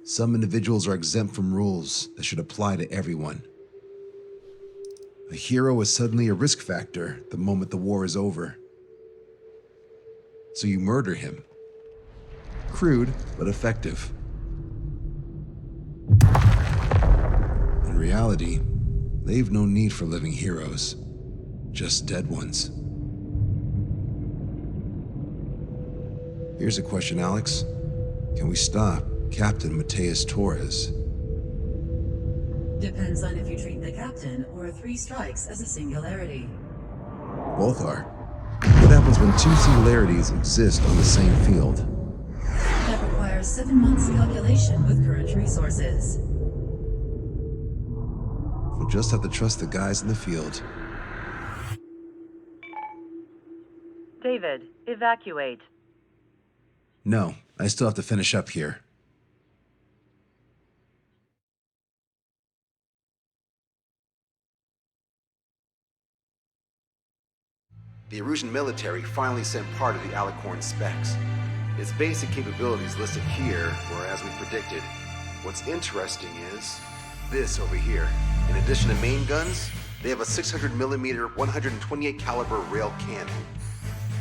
Some individuals are exempt from rules that should apply to everyone. A hero is suddenly a risk factor the moment the war is over. So you murder him. Crude, but effective. In reality, they've no need for living heroes, just dead ones. Here's a question, Alex. Can we stop Captain Mateus Torres? Depends on if you treat the captain or 3 strikes as a singularity. Both are. What happens when 2 singularities exist on the same field? That requires 7 months calculation with current resources. We'll just have to trust the guys in the field. David, evacuate. No, I still have to finish up here. The Erusian military finally sent part of the Alicorn specs. Its basic capabilities listed here were as we predicted. What's interesting is this over here. In addition to main guns, they have a 600mm 128 caliber rail cannon.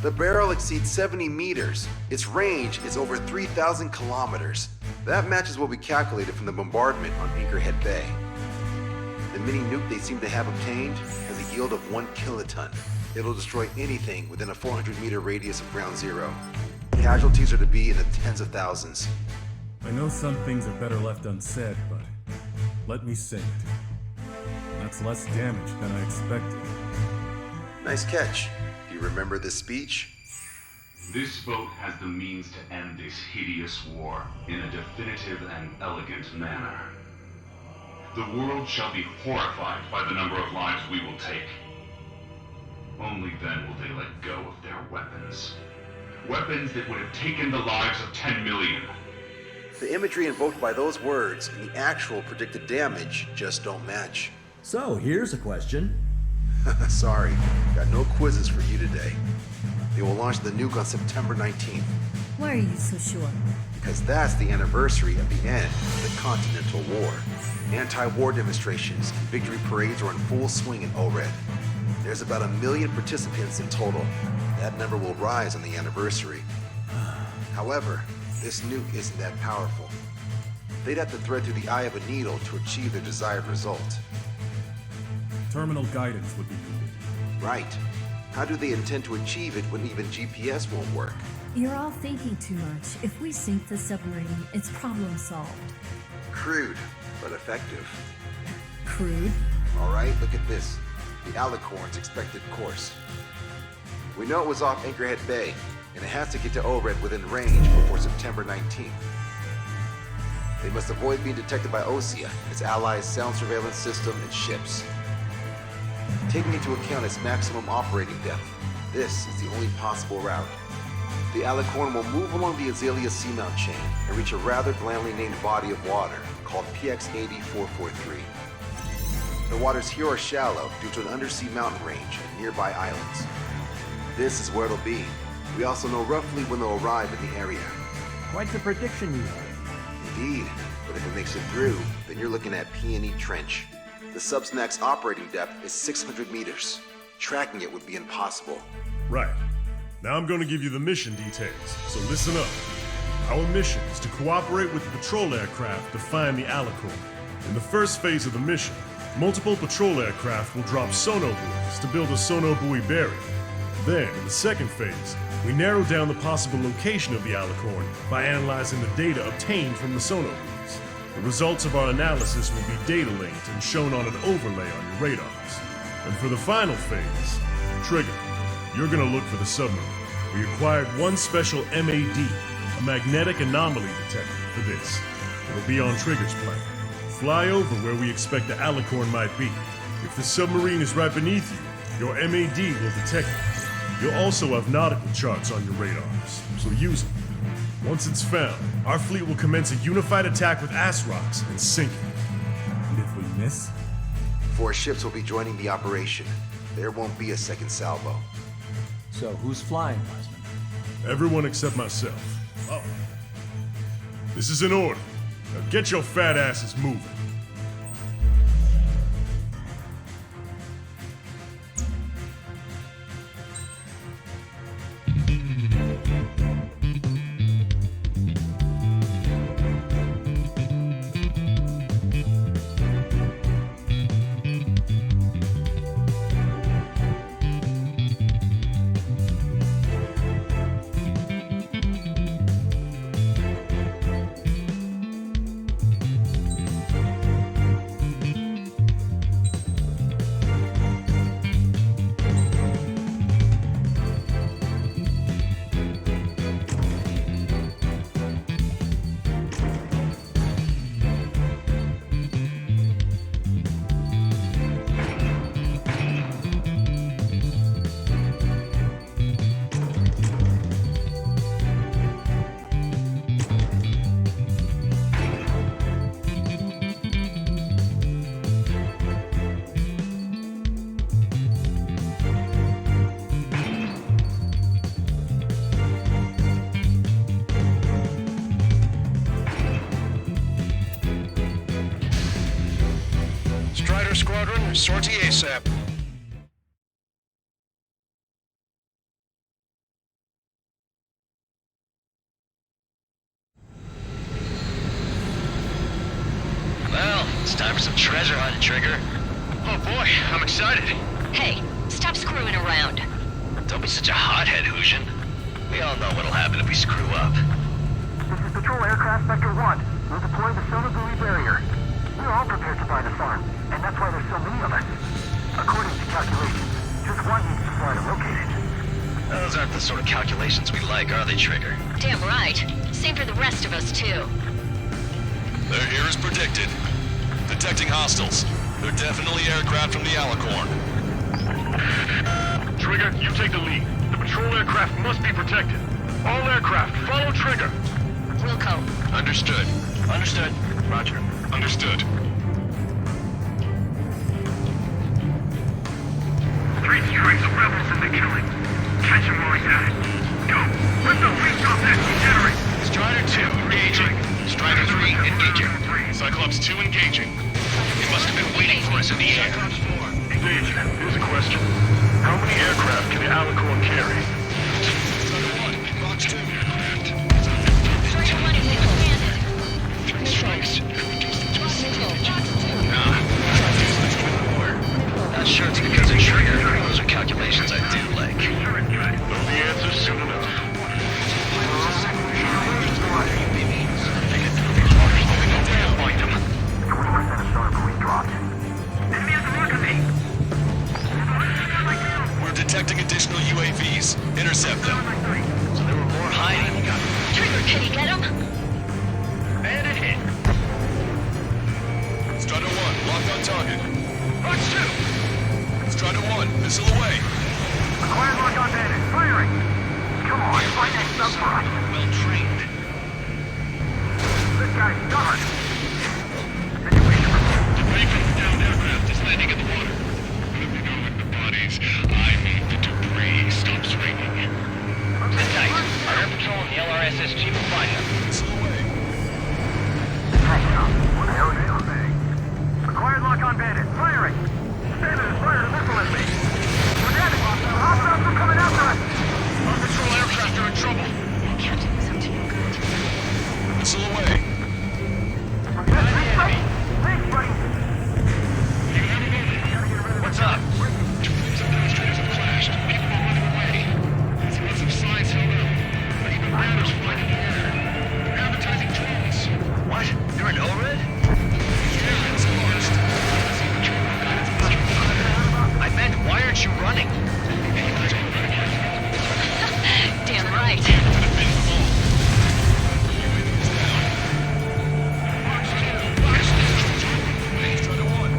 The barrel exceeds 70 meters. Its range is over 3,000 kilometers. That matches what we calculated from the bombardment on Anchorhead Bay. The mini nuke they seem to have obtained has a yield of 1 kiloton. It'll destroy anything within a 400-meter radius of ground zero. Casualties are to be in the tens of thousands. I know some things are better left unsaid, but let me say it. That's less damage than I expected. Nice catch. Do you remember this speech? This vote has the means to end this hideous war in a definitive and elegant manner. The world shall be horrified by the number of lives we will take. Only then will they let go of their weapons. Weapons that would have taken the lives of 10 million. The imagery invoked by those words and the actual predicted damage just don't match. So, here's a question. Sorry, got no quizzes for you today. They will launch the nuke on September 19th. Why are you so sure? Because that's the anniversary of the end of the Continental War. Anti-war demonstrations and victory parades are in full swing in ORED. There's about 1 million participants in total. That number will rise on the anniversary. However, this nuke isn't that powerful. They'd have to thread through the eye of a needle to achieve their desired result. Terminal guidance would be needed. Right. How do they intend to achieve it when even GPS won't work? You're all thinking too much. If we sink the submarine, it's problem solved. Crude, but effective. Crude? All right, look at this. The Alicorn's expected course. We know it was off Anchorhead Bay, and it has to get to ORED within range before September 19th. They must avoid being detected by OSEA, its allies' sound surveillance system, and ships. Taking into account its maximum operating depth, this is the only possible route. The Alicorn will move along the Azalea seamount chain and reach a rather blandly named body of water called PX-80443. The waters here are shallow due to an undersea mountain range and nearby islands. This is where it'll be. We also know roughly when they'll arrive in the area. Quite the prediction you have. Indeed, but if it makes it through, then you're looking at P&E Trench. The sub's max operating depth is 600 meters. Tracking it would be impossible. Right. Now I'm going to give you the mission details, so listen up. Our mission is to cooperate with the patrol aircraft to find the Alicorn. In the first phase of the mission, multiple patrol aircraft will drop sono buoys to build a sono buoy barrier. Then, in the second phase, we narrow down the possible location of the Alicorn by analyzing the data obtained from the sono buoys. The results of our analysis will be data linked and shown on an overlay on your radars. And for the final phase, Trigger, you're gonna look for the submarine. We acquired one special MAD, a magnetic anomaly detector, for this. It'll be on Trigger's plane. Fly over where we expect the Alicorn might be. If the submarine is right beneath you, your MAD will detect it. You'll also have nautical charts on your radars, so use them. Once it's found, our fleet will commence a unified attack with ass rocks and sink it. And if we miss? 4 ships will be joining the operation. There won't be a second salvo. So who's flying, Wiseman? Everyone except myself. Oh. This is in order. Now get your fat asses moving. Squadron, sortie ASAP. Well, it's time for some treasure hunt, Trigger. Oh boy, I'm excited. Hey, stop screwing around. Don't be such a hothead, Hushin. We all know what'll happen if we screw up. This is Patrol Aircraft Vector 1. We'll deploy the Sonoguri barrier. We're all prepared to buy the farm, and that's why there's so many of us. According to calculations, just one needs to fly to locate it. Those aren't the sort of calculations we like, are they, Trigger? Damn right. Same for the rest of us, too. They're here as predicted. Detecting hostiles. They're definitely aircraft from the Alicorn. Trigger, you take the lead. The patrol aircraft must be protected. All aircraft, follow Trigger. Wilco. Understood. Understood. Roger. Understood. 3 strikes of rebels in the killing. Catch him while he's at it. Go. Let the wings off that degenerate. Strider 2, engaging. Strider 3, engaging. Cyclops 2 engaging. They must have been waiting for us in the air. Engage. Here's a question. How many aircraft can the Alicorn carry? Box 2. Strider 1 is expanded. 3 strikes. Not sure it's because of Trigger. Those are calculations I do like. Know the answer soon enough. Find him. 20% of Sonoguri dropped. Enemy at the rocket me. We're detecting additional UAVs. Intercept them. So there were more hiding. Trigger, can you get him? Bandit hit. Strider 1, locked on target. Box 2. Strider 1, missile away. Acquired lock on bandit. Firing. Come on, find that stuff for us. Well trained. This guy's stubborn. Down aircraft is landing in the water. Moving over the bodies. I need the debris stops raining. Sit tight. Our air patrol and the LRSSG will find them. Missile away. Thanks, Tom. What the hell is this thing? Acquired lock on bandit. Firing. Bandit is fired a missile at me. We're dead. The hostiles are coming after us. Our patrol aircraft are in trouble. Missile away. Thanks, buddy. What's up? Some demonstrators have clashed. People are running away. There's lots of signs held up. But even banners flying in the air. They're advertising drones. What? You're an ORED? Yeah, it's launched. I meant, why aren't you running? Damn right.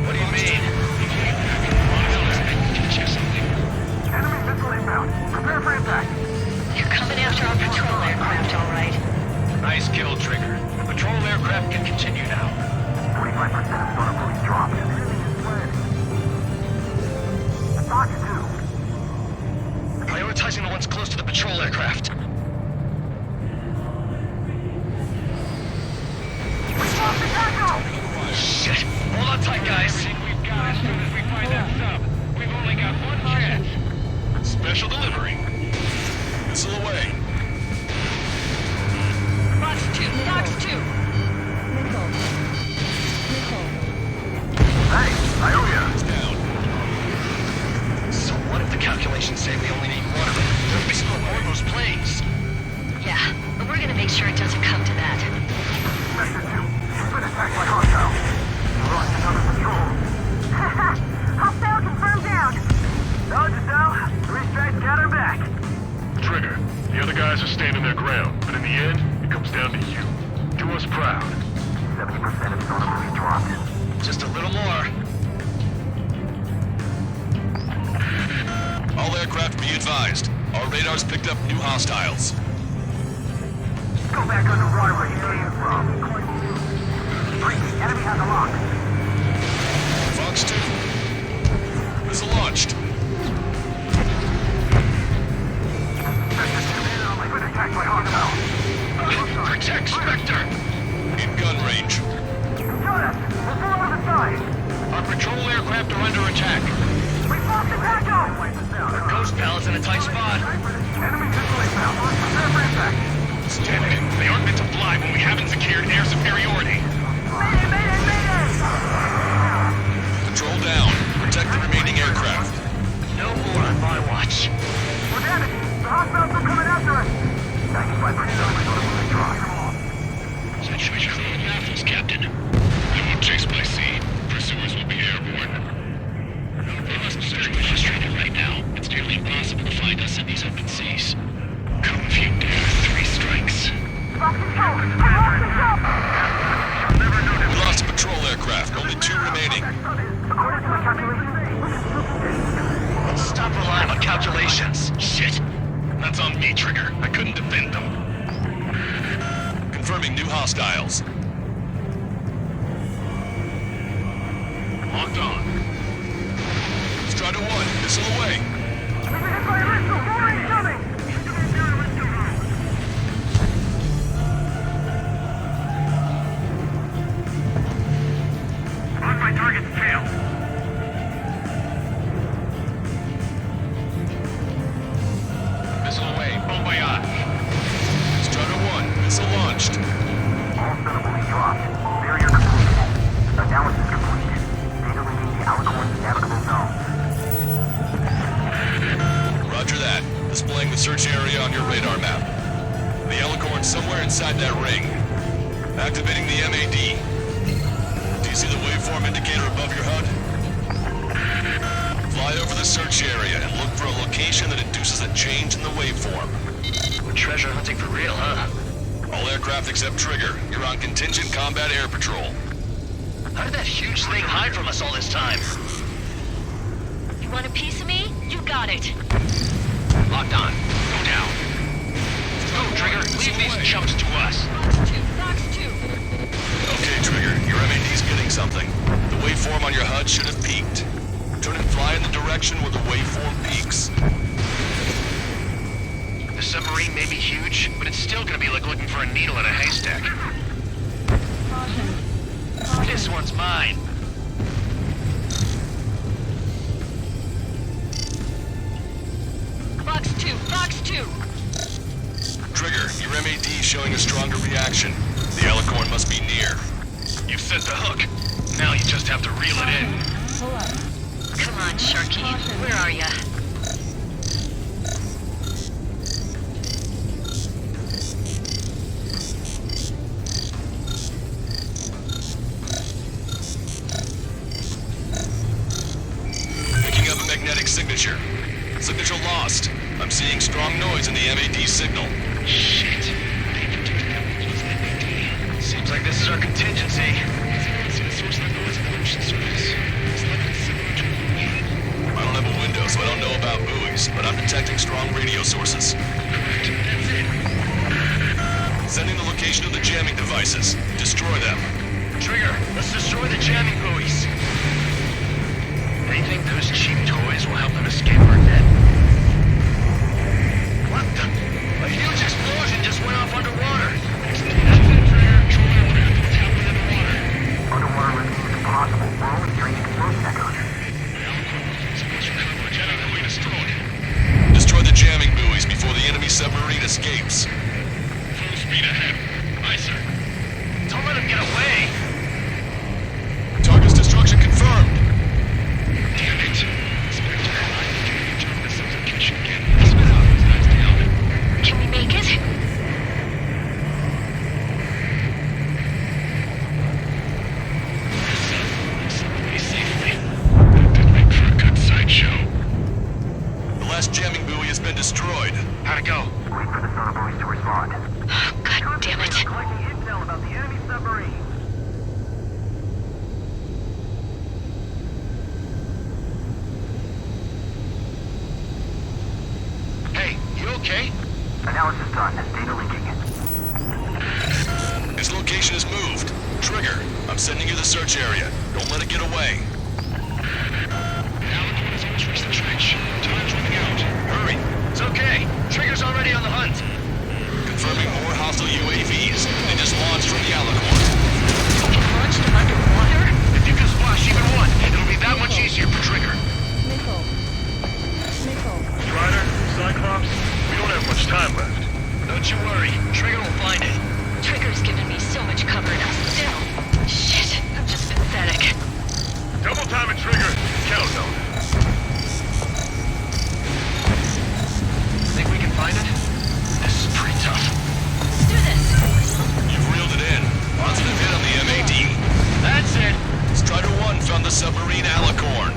What do you mean? Enemy missile inbound. Prepare for impact. You're coming after our patrol aircraft, all right. Nice kill, Trigger. The patrol aircraft can continue now. 25% of Sonoguri dropped. Enemy is fled. Box 2. Prioritizing the ones close to the patrol aircraft. Stop sure it doesn't come to that. Sector 2, we've been attacked by hostiles. We lost another patrol. Hostile confirmed down. No, Giselle. 3 strikes got her back. Trigger, the other guys are standing their ground, but in the end, it comes down to you. Do us proud. 70% of sonar buoys dropped. Just a little more. All aircraft be advised. Our radars picked up new hostiles. Go back underwater where you came from. 3, enemy has a lock. Fox 2. Missile launched. Sector 2, we've been attacked by hostiles. Protect Spectre! In gun range. Jonas, we're full over the side. Our patrol aircraft are under attack. We've lost the Echo! The Ghost Pal is in a tight spot. Enemy missile inbound. Prepare for impact. Stand it. They aren't meant to fly when we haven't secured air superiority. Mayday, mayday, mayday! Control down. Protect the remaining aircraft. No more on my watch. We're damaged. The hostiles are coming after us. 95% of the buoys dropped. Situation for the baffles, Captain. They won't chase by sea. Pursuers will be airborne. We're very frustrated right now. It's nearly impossible to find us in these open seas. Come if you dare. 3 strikes. Lost control! I lost control! We lost a patrol aircraft. Only 2 remaining. According to my calculations, Stop relying on calculations. Shit. That's on me, Trigger. I couldn't defend them. Confirming new hostiles. Locked on. Strider 1, missile away. we've been hit by a missile! More incoming! On my target's tail. Missile away. Bon voyage. Strider 1, missile launched. All sonar buoys dropped. Barrier complete. Analysis complete. Data reading the Alicorn's navigable zone. Roger that. Displaying the search area on your radar map. The Alicorn's somewhere inside that ring. Activating the MAD. Do you see the waveform indicator above your HUD? Fly over the search area and look for a location that induces a change in the waveform. We're treasure hunting for real, huh? All aircraft except Trigger. You're on contingent combat air patrol. How did that huge thing hide from us all this time? You want a piece of me? You got it. Locked on. Go down. Go, Trigger. Leave these chumps to us. Fox 2. Okay, Trigger. Your MAD's getting something. The waveform on your HUD should have peaked. Turn and fly in the direction where the waveform peaks. The submarine may be huge, but it's still gonna be like looking for a needle in a haystack. This one's mine. Fox 2. Fox 2. Trigger, your MAD showing a stronger reaction. The Alicorn must be near. You've set the hook. Now you just have to reel it in. Come on, Sharky. Where are ya? Picking up a magnetic signature. Signature lost. I'm seeing strong noise in the MAD signal. Shit. Seems like this is our contingency. I don't have a window, so I don't know about buoys, but I'm detecting strong radio sources. Sending the location of the jamming devices. Destroy them. Trigger, let's destroy the jamming buoys. They think those cheap toys will help them escape our net. What the? A huge explosion just went off underwater. Underwater rescue is impossible. We're only training explosion echoes. Destroy the jamming buoys before the enemy submarine escapes. Full speed ahead. Aye, sir. Don't let him get away! Target's destruction confirmed! Damn it. Spectre, I think you jumped this up gotta go. Wait for the sonar buoys to respond. God damn it. Collecting intel about the enemy submarine. Hey, you okay? Analysis done. Data linking. Its location is moved. Trigger, I'm sending you the search area. Don't let it get away. Alicorn has almost reached the trench. Time's running out. Hurry. It's okay. Trigger's already on the hunt. Confirming more hostile UAVs. They just launched from the Alicorn. You launched them underwater? If you can splash even one, it'll be that much easier for Trigger. Strider, Cyclops, we don't have much time left. Don't you worry. Trigger will find it. Trigger's given me so much cover now. Still. Shit, I'm just pathetic. Double time and Trigger. Count on it. Think we can find it? This is pretty tough. Let's do this. You've reeled it in. Positive hit on the MAD. That's it. Strider 1 found the submarine Alicorn.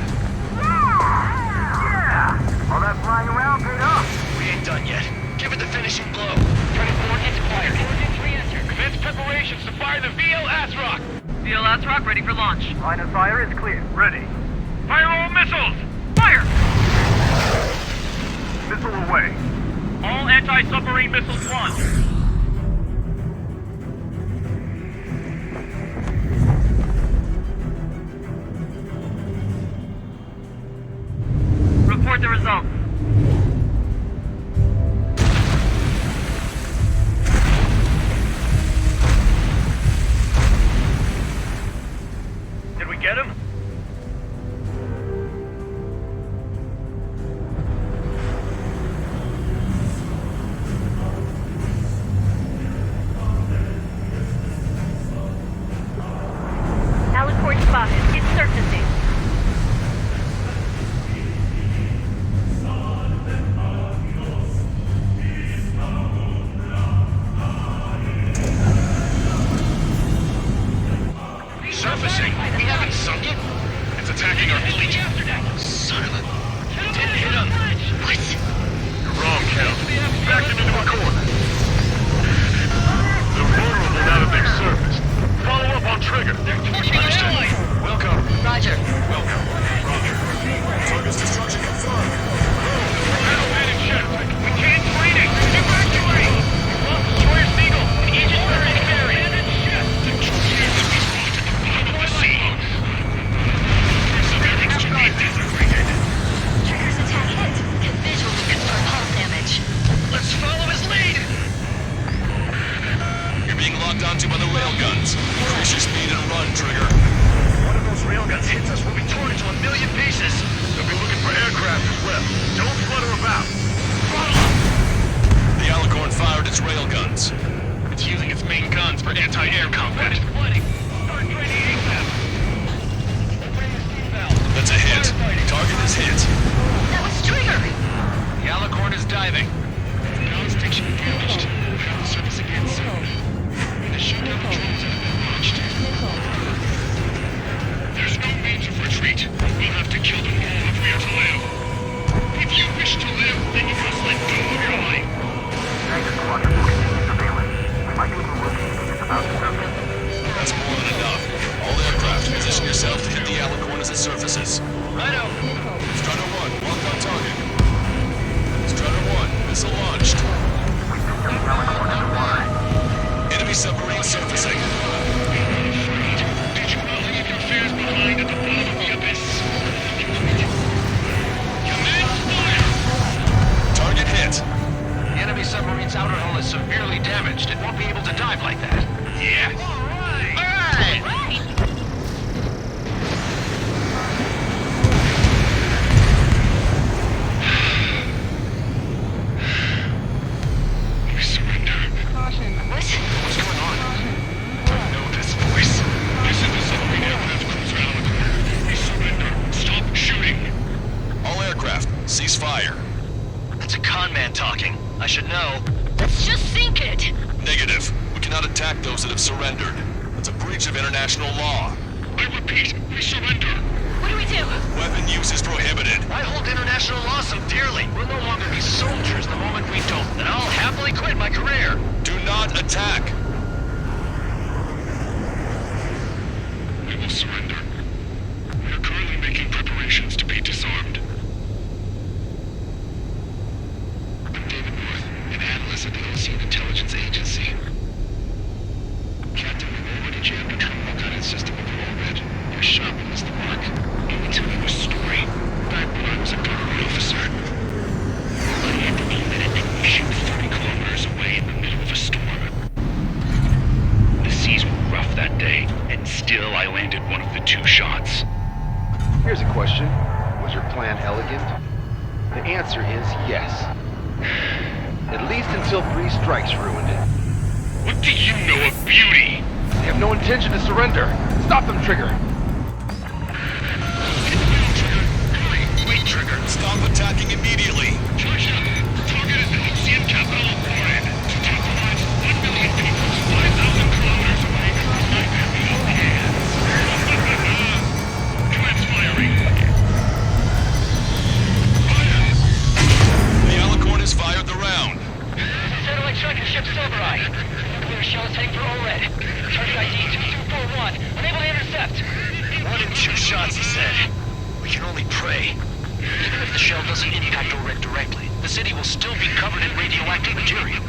Yeah! All that flying around paid off. We ain't done yet. Give it the finishing blow. Turning coordinates acquired. Coordinates re-entered. Commence preparations to fire the VL Asrock. VL Asrock ready for launch. Line of fire is clear. Ready. Fire all missiles! Fire! Missile away. All anti-submarine missiles launched. Report the results. Did we get him? Alicorn spotted. It's surfacing. Surfacing? We haven't sunk it? It's attacking our fleet. Son of a... Didn't hit him. What? You're wrong, Count. Backed him into a corner. They're vulnerable now that they've surfaced. Follow up on Trigger. Understood. Welcome. Roger. Welcome. Roger. Target's destruction confirmed. Elevated ship. We can't find it. Evacuate! We lost Destroyer Seagull. The Aegis are in the area. Ship. The torpedo will be brought to the bottom of the sea. Everything's to be disintegrated. Trigger's attack hit. Can visually confirm hull damage. Let's follow his lead. You're being locked onto by the railguns. Increase your speed and run, Trigger. One of those railguns hits us, we'll be torn into a million pieces. They'll be looking for aircraft as well. Don't flutter about. The Alicorn fired its railguns. It's using its main guns for anti-air combat. Flooding. Start training ASAP. That's a hit. Target is hit. That was Trigger. The Alicorn is diving. Ground station damaged. Ground service again soon. The shutdown controls have been launched. There's no means of retreat. We'll have to kill them all if we are to live. If you wish to live, then you must let go of your life. Tiger Squadron will continue surveillance. We might be able to locate things about the surface. That's more than enough. All aircraft, position yourself to hit the Alicorn as it surfaces. Righto. Strider 1, locked on target. Strider 1, missile launched. We picked up the Alicorn in the water. Enemy submarine surfacing. Did you not leave your fears behind at the bottom of the abyss? Commence fire! Target hit. The enemy submarine's outer hull is severely damaged. It won't be able to dive like that. Yeah. All right. We surrender. What? What's going on? I know this voice. This is the submarine aircraft cruiser Alicorn. We surrender. Stop shooting. All aircraft, cease fire. That's a con man talking. I should know. Let's just sink it. Negative. We cannot attack those that have surrendered. That's a breach of international law. I repeat, we surrender. What do we do? Weapon use is prohibited. I hold international law so dearly. We'll no longer be soldiers the moment we don't, and I'll happily quit my career. Do not attack. We will surrender. We are currently making preparations to be disarmed. I'm David North, an analyst at the Ocean Intelligence Agency. Captain, we've already jammed a terminal guidance system over orbit. Your shot will miss the mark. Let me tell you a story. Back when I was a guard officer, I had to be let in shoot 30 kilometers away in the middle of a storm. The seas were rough that day, and still I landed one of the 2 shots. Here's a question. Was your plan elegant? The answer is yes. At least until 3 strikes ruined it. What do you know of beauty? They have no intention to surrender. Stop them, Trigger. Wait, Trigger. Stop attacking immediately. Charge up. Target is the Ocean capital of Oran. To take the lives of 1 million people 5,000 kilometers away from my very own hands. Transpiring. Fire! The Alicorn has fired the round. Satellite tracking ship Silvereye. Nuclear shell is heading for ORED. Target ID 2241. Unable to intercept. 1 in 2 shots, he said. We can only pray. Even if the shell doesn't impact ORED directly, the city will still be covered in radioactive material.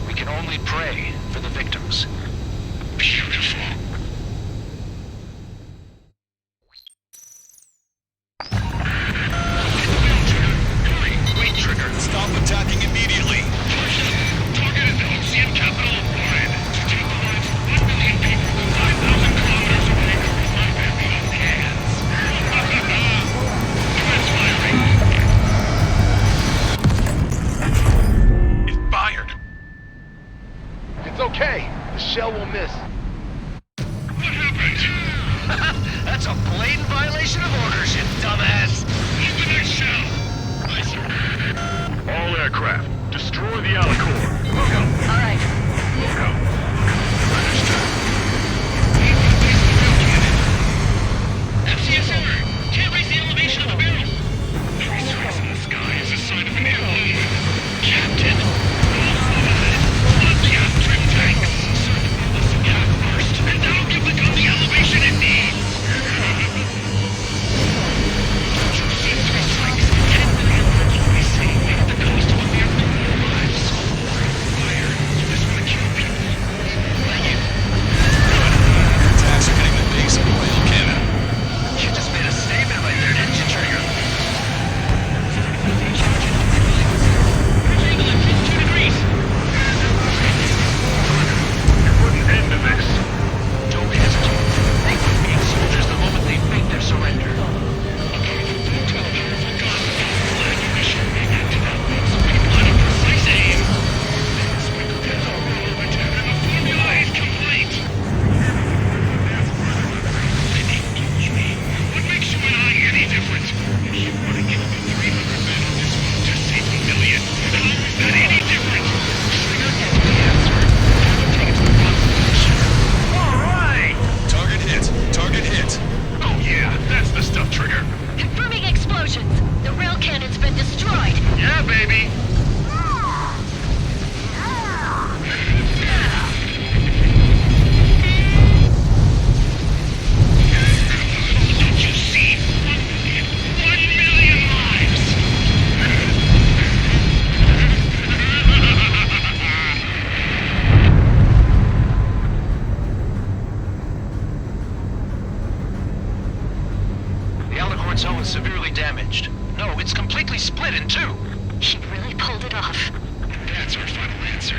We can only pray for the victims. Beautiful. Wait, Trigger. Stop attacking immediately. Target is the Ocean capital of Oran. To take the lives of 1 million people 5,000 kilometers away from my very own hands. Transpiring. It's fired. It's okay. The shell will miss. What happened? That's a blatant violation of orders, you dumbass. Open that shell. Aye, sir. All aircraft, destroy the Alicorn. All right. FCS over. Can't raise the elevation of the barrel. Three circles in the sky is a sign of an ill-omen. Captain, roll slow ahead. Launch gas trim tanks. Circle the attack first, and that'll give the gun the elevation it needs. Don't you see 3 strikes? 10 million words will be saved at the cost of a mere 2 lives. Fire. You just want to kill people. Like it. Attacks are hitting the base of the oil cannon. You just made a statement right there, didn't you, Trigger? Bridge angle at 52 degrees. Put an end to this. Don't hesitate. They quit being soldiers the moment they make their surrender. A powerful telepowerful gun. Full ammunition. Antenna moves people at a precise aim. Sprinkle pins all over it, and the formula is complete. What makes you and I any different? You want to kill the 300 men on this one to save a million. How is that any different? Trigger, the answer. Take it to the bottom position. All right! Target hit. Target hit. Oh yeah, that's the stuff, Trigger. Confirming explosions. The rail cannon's been destroyed. Yeah, baby. Don't you see? 1 million lives! The Alicorn's hull is severely damaged. No, it's completely split in 2. She really pulled it off. That's our final answer.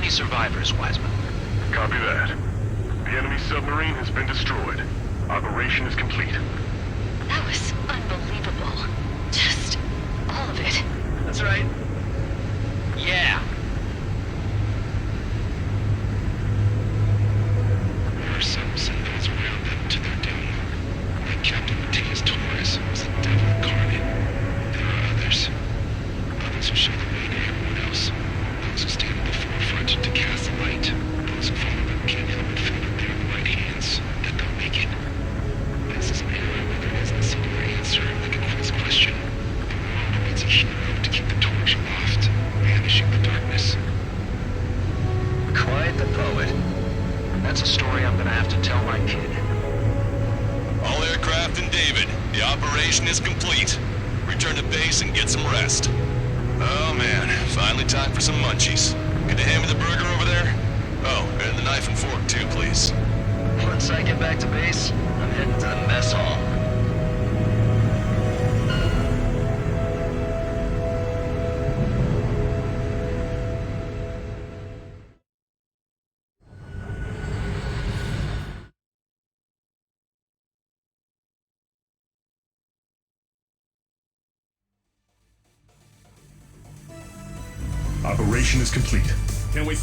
any survivors, Wiseman? Copy that. The enemy submarine has been destroyed. Operation is complete. That was unbelievable. Just all of it. That's right. Yeah. There are some send those around them to their doom. Like Captain Matias Torres was the devil incarnate. There are others. Others who show the way to everyone else. Those who stand at the forefront to cast the light. Those who follow them can't help but feel that they're in the right hands, that they'll make it. This is an era where there isn't a singular answer, like a quiz question. The world needs a hero to keep the torch aloft, banishing the darkness. Quiet the poet. That's a story I'm gonna have to tell my kid. All aircraft in David. The operation is complete. Return to base and get some rest. Oh man, finally time for some munchies. Could you hand me the burger over there? Oh, and the knife and fork too, please. Once I get back to base, I'm heading to the mess hall. Operation is complete. Can't wait.